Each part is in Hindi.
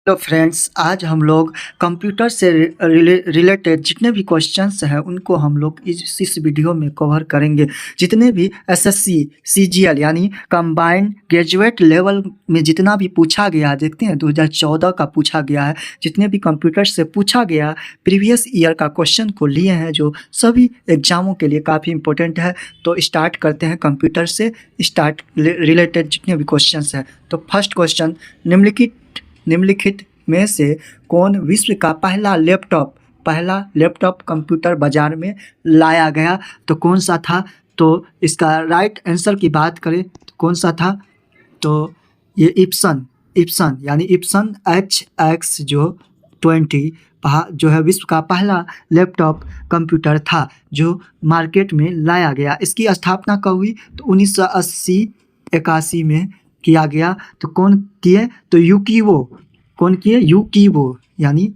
तो फ्रेंड्स, आज हम लोग कंप्यूटर से रिलेटेड जितने भी क्वेश्चंस हैं उनको हम लोग इस वीडियो में कवर करेंगे। जितने भी एसएससी सीजीएल यानी कंबाइंड ग्रेजुएट लेवल में जितना भी पूछा गया, देखते हैं 2014 का पूछा गया है। जितने भी कंप्यूटर से पूछा गया प्रीवियस ईयर का क्वेश्चन को लिए हैं, जो सभी एग्जामों के लिए काफ़ी इंपॉर्टेंट है। तो स्टार्ट करते हैं कंप्यूटर से रिलेटेड जितने भी क्वेश्चंस हैं। तो फर्स्ट क्वेश्चन, निम्नलिखित में से कौन विश्व का पहला लैपटॉप कंप्यूटर बाजार में लाया गया? तो कौन सा था? तो इसका राइट आंसर की बात करें तो कौन सा था? तो ये इप्सन यानी इप्सन HX जो 20 जो है विश्व का पहला लैपटॉप कंप्यूटर था जो मार्केट में लाया गया। इसकी स्थापना कब हुई? तो 1980-81 में किया गया। तो कौन किए? तो कौन किए? यानी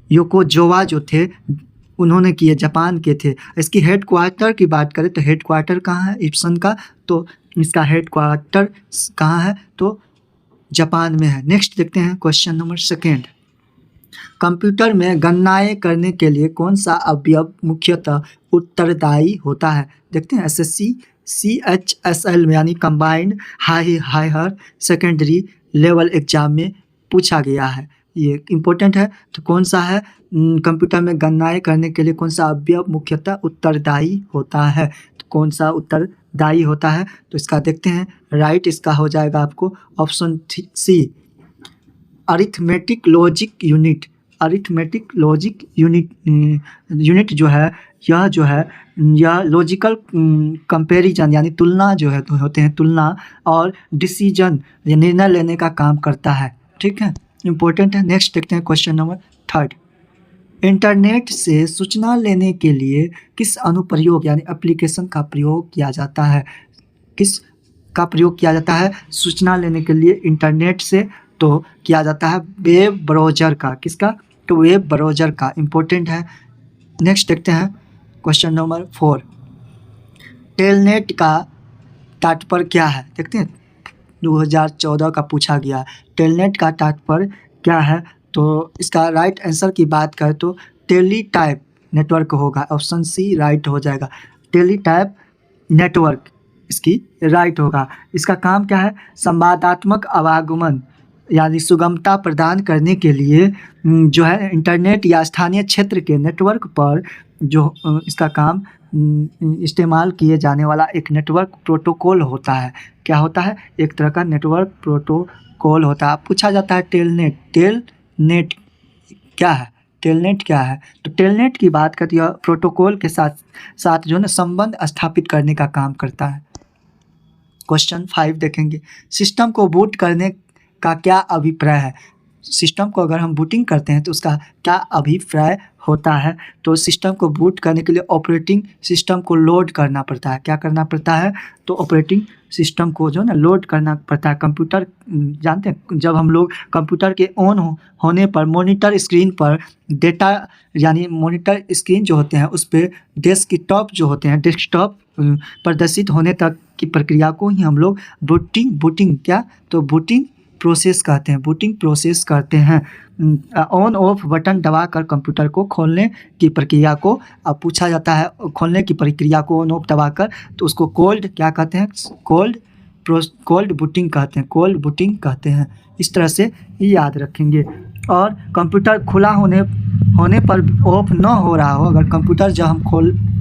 योकोजोवा जो थे उन्होंने किए, जापान के थे। इसकी हेड क्वार्टर की बात करें तो हेड क्वार्टर कहाँ है इप्सन का? तो इसका हेड क्वार्टर कहाँ है? तो जापान में है। नेक्स्ट देखते हैं क्वेश्चन नंबर सेकेंड, कंप्यूटर में गणनाएं करने के लिए कौन सा अवयव मुख्यतः उत्तरदायी होता है? देखते हैं एसएससी CHSL में यानी combined higher secondary level exam में पूछा गया है, ये इम्पोर्टेंट है। तो कौन सा है? कंप्यूटर में गणनाएं करने के लिए कौन सा अवयव मुख्यतः उत्तरदायी होता है? तो कौन सा उत्तरदायी होता है? तो इसका देखते हैं, राइट इसका हो जाएगा आपको option C, arithmetic logic unit जो है यह लॉजिकल कंपैरिजन यानी तुलना जो है होते हैं, तुलना और डिसीजन या निर्णय लेने का काम करता है। ठीक है, इम्पोर्टेंट है। नेक्स्ट देखते हैं क्वेश्चन नंबर थर्ड, इंटरनेट से सूचना लेने के लिए किस अनुप्रयोग यानी एप्लीकेशन का प्रयोग किया जाता है? किस का प्रयोग किया जाता है सूचना लेने के लिए इंटरनेट से? तो किया जाता है वेब ब्राउज़र का। किसका? तो वेब ब्राउज़र का, इम्पोर्टेंट है। नेक्स्ट देखते हैं क्वेश्चन नंबर 4, टेलनेट का तात्पर्य क्या है? देखते हैं 2014 का पूछा गया, टेलनेट का तात्पर्य क्या है? तो इसका राइट आंसर की बात करें तो टेलीटाइप नेटवर्क होगा, ऑप्शन सी राइट हो जाएगा। टेलीटाइप नेटवर्क इसकी राइट होगा। इसका काम क्या है? संवादात्मक आवागमन यानी सुगमता प्रदान करने के लिए जो है इंटरनेट या स्थानीय क्षेत्र के नेटवर्क पर जो इसका काम इस्तेमाल किए जाने वाला एक नेटवर्क प्रोटोकॉल होता है। क्या होता है? एक तरह का नेटवर्क प्रोटोकॉल होता है। पूछा जाता है टेलनेट क्या है? टेलनेट क्या है? तो टेलनेट की बात करती है प्रोटोकॉल के साथ जो है ना संबंध स्थापित करने का काम करता है। क्वेश्चन 5 देखेंगे, सिस्टम को बूट करने का क्या अभिप्राय है? सिस्टम को अगर हम बूटिंग करते हैं तो उसका क्या अभिप्राय होता है? तो सिस्टम को बूट करने के लिए ऑपरेटिंग सिस्टम को लोड करना पड़ता है। क्या करना पड़ता है? तो ऑपरेटिंग सिस्टम को जो है ना लोड करना पड़ता है। कंप्यूटर जानते हैं, जब हम लोग कंप्यूटर के ऑन होने पर मॉनिटर स्क्रीन पर डेटा यानी मॉनिटर स्क्रीन जो होते हैं उस पर डेस्कटॉप प्रदर्शित होने तक की प्रक्रिया को ही हम लोग बूटिंग प्रोसेस कहते हैं। ऑन ऑफ बटन दबाकर कंप्यूटर को खोलने की प्रक्रिया को अब पूछा जाता है, खोलने की प्रक्रिया को ऑन ऑफ दबाकर, तो उसको कोल्ड बूटिंग कहते हैं। इस तरह से याद रखेंगे। और कंप्यूटर खुला होने पर ऑफ न हो रहा हो, अगर कंप्यूटर जब हम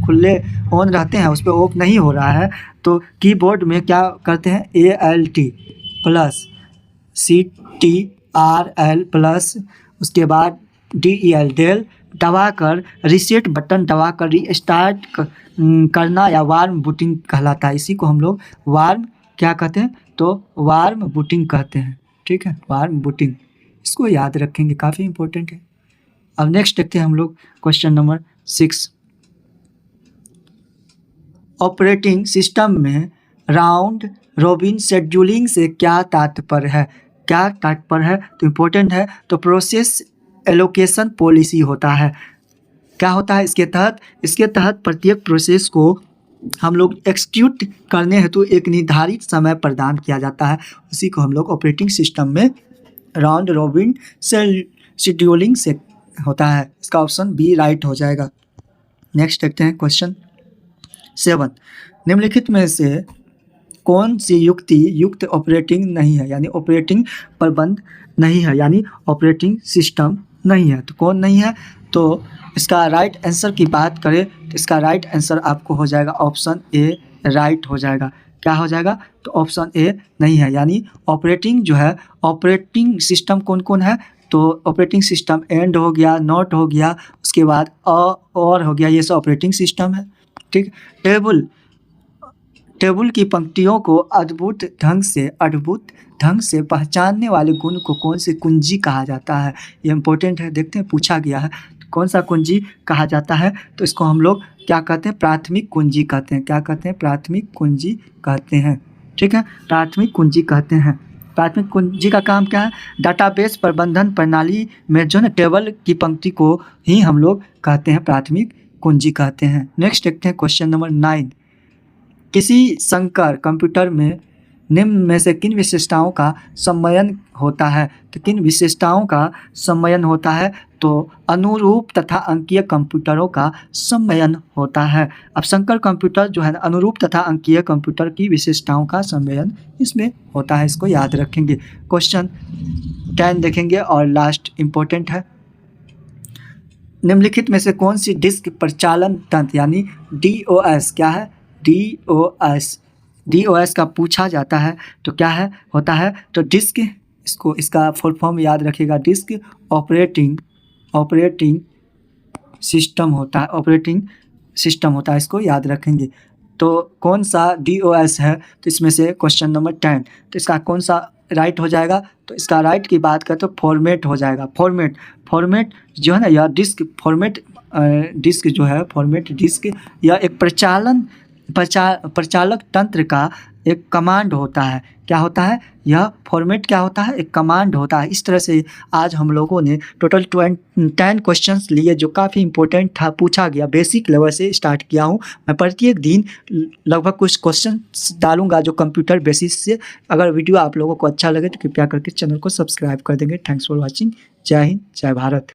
खुले ऑन रहते हैं उस पर ऑफ नहीं हो रहा है तो कीबोर्ड में क्या करते हैं? ALT प्लस CTRL प्लस उसके बाद DEL दबाकर रीसेट बटन दबाकर रीस्टार्ट करना या वार्म बूटिंग कहलाता है। इसी को हम लोग क्या कहते हैं? तो वार्म बूटिंग कहते हैं। ठीक है, वार्म बूटिंग, इसको याद रखेंगे, काफ़ी इंपॉर्टेंट है। अब नेक्स्ट देखते हैं हम लोग क्वेश्चन नंबर 6, ऑपरेटिंग सिस्टम में राउंड रॉबिन शेड्यूलिंग से क्या तात्पर्य है? तो इम्पोर्टेंट है। तो प्रोसेस एलोकेशन पॉलिसी होता है। क्या होता है इसके तहत? प्रत्येक प्रोसेस को हम लोग एक्सिक्यूट करने हेतु एक निर्धारित समय प्रदान किया जाता है, उसी को हम लोग ऑपरेटिंग सिस्टम में राउंड रॉबिन शेड्यूलिंग से होता है। इसका ऑप्शन बी राइट हो जाएगा। नेक्स्ट देखते हैं क्वेश्चन 7। निम्नलिखित में से कौन सी युक्ति युक्त ऑपरेटिंग नहीं है, यानी ऑपरेटिंग प्रबंध नहीं है, यानी ऑपरेटिंग सिस्टम नहीं है। तो कौन नहीं है, तो इसका राइट आंसर की बात करें तो इसका राइट आंसर आपको हो जाएगा ऑप्शन ए राइट हो जाएगा। क्या हो जाएगा, तो ऑप्शन ए नहीं है, यानी ऑपरेटिंग जो है, ऑपरेटिंग सिस्टम कौन कौन है, तो ऑपरेटिंग सिस्टम एंड हो गया, नॉट हो गया, उसके बाद और हो गया, ये सब ऑपरेटिंग सिस्टम है। ठीक। टेबल की पंक्तियों को अद्भुत ढंग से पहचानने वाले गुण को कौन सी कुंजी कहा जाता है, ये इंपॉर्टेंट है। देखते हैं पूछा गया है कौन सा कुंजी कहा जाता है, तो इसको हम लोग क्या कहते हैं, प्राथमिक कुंजी कहते हैं। क्या कहते हैं, प्राथमिक कुंजी कहते हैं। ठीक है, प्राथमिक कुंजी कहते हैं। प्राथमिक कुंजी का काम क्या है, डाटाबेस प्रबंधन प्रणाली में जो है टेबल की पंक्ति को ही हम लोग कहते हैं प्राथमिक कुंजी कहते हैं। नेक्स्ट देखते हैं क्वेश्चन नंबर 9। किसी संकर कंप्यूटर में निम्न में से किन विशेषताओं का सम्मेलन होता है, तो किन विशेषताओं का सम्मेलन होता है, तो अनुरूप तथा अंकीय कंप्यूटरों का सम्मेलन होता है। अब संकर कंप्यूटर जो है ना, अनुरूप तथा अंकीय कंप्यूटर की विशेषताओं का सम्मेलन इसमें होता है, इसको याद रखेंगे। क्वेश्चन 10 देखेंगे और लास्ट इम्पोर्टेंट है। निम्नलिखित में से कौन सी डिस्क प्रचालन तंत्र, यानी DOS क्या है, DOS का पूछा जाता है, तो क्या है होता है, तो डिस्क, इसका फुल फॉर्म याद रखिएगा, डिस्क ऑपरेटिंग सिस्टम होता है, ऑपरेटिंग सिस्टम होता है, इसको याद रखेंगे। तो कौन सा DOS है, तो इसमें से क्वेश्चन नंबर 10, तो इसका कौन सा राइट हो जाएगा, तो इसका राइट की बात करें तो फॉर्मेट हो जाएगा। फॉर्मेट जो है ना, यह डिस्क फॉर्मेट डिस्क जो है, फॉर्मेट डिस्क यह एक प्रचालक तंत्र का एक कमांड होता है। क्या होता है, यह फॉर्मेट क्या होता है, एक कमांड होता है। इस तरह से आज हम लोगों ने टोटल 10 क्वेश्चंस लिए, जो काफ़ी इंपॉर्टेंट था, पूछा गया, बेसिक लेवल से स्टार्ट किया हूँ मैं। प्रत्येक दिन लगभग कुछ क्वेश्चन डालूंगा जो कंप्यूटर बेसिस से। अगर वीडियो आप लोगों को अच्छा लगे तो कृपया करके चैनल को सब्सक्राइब कर देंगे। Thanks for watching. जय हिंद, जय भारत।